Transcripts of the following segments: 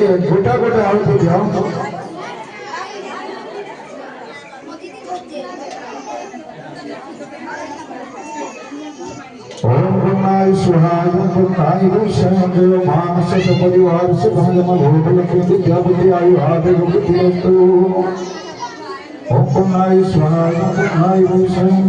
एक गोटा गोटा आउट दिया ओम गुणाय सुहाय गुणाय विष्णु मानस परिवार से भाजम भोगल के विद्या बुद्धि आयु आदि बुद्धिस्तु ओम गुणाय सुहाय गुणाय विष्णु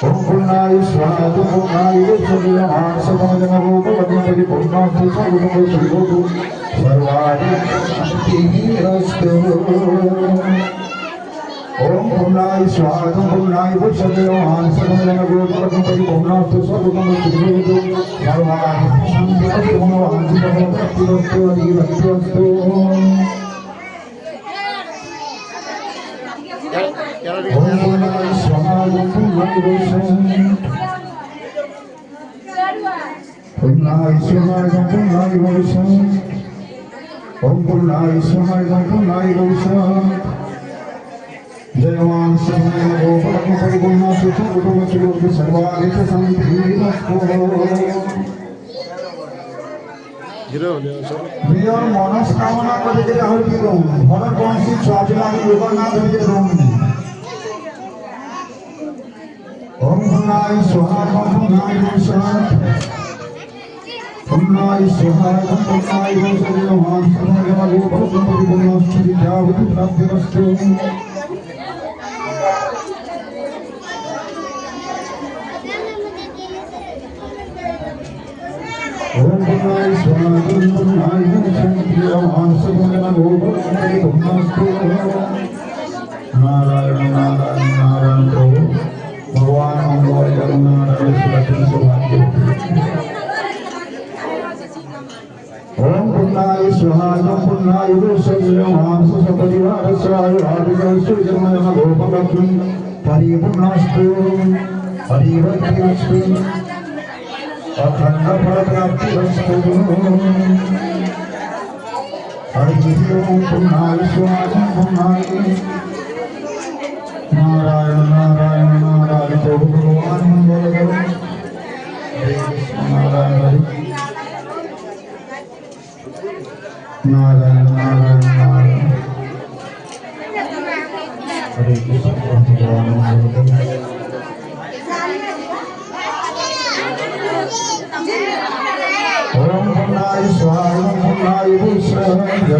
ओम गुणाय सुहाय गुणाय विष्णु मानस भाजम भोगल के विद्या बुद्धि सर्वादि शांतिरस्तु ओम पुनाय स्वागतम पुनाय वचनो आंसनन गोपकं परिपूर्णास्तु सर्वं सुखदो सर्वाणि शान्तिरस्तु मनोवांछितं भक्तिरस्तु हरिभक्तिरस्तु ओम पुनाय स्वागतम पुनाय वचनो पुनाय स्वागतम पुनाय वचनो ओम पुनाय स्वागतम पुनाय वचनो जयवान समय गोपकं परिपूर्णास्तु सर्वं सुखदो सर्वाणि शान्तिरस्तु प्रिय मनस्कामना करे जे आहुर की रोम मन कोनसी स्वादिला योगा ना धरे रोम ओम गुणाय स्वाहा गुणाय विष्णु गुणाय स्वाहा गुणाय विष्णु मान समय गोपकं परिपूर्णास्तु विद्यावति प्राप्तिरस्तु ओम गुणाय स्वाहा गुणाय विष्णु मानस भाजम भोगल परिपूर्णास्तु नारायण नारायण नारायण प्रभु भगवान मंगल नारायण सुरक्षित सौभाग्य ओम गुणाय स्वाहा गुणाय विष्णु मानस परिवार साय आदिगस्तु जन्मय गोपकं परिपूर्णास्तु हरिभक्तिरस्तु अखंड फलप्राप्तिरस्तु हरि ओम पुनाय स्वाहा पुनाय नारायण नारायण नारायण प्रभु भगवान मंगल नारायण नारायण नारायण नारायण हरे कृष्ण भगवान मंगल ओम गुणाय स्वाहा गुणाय विष्णु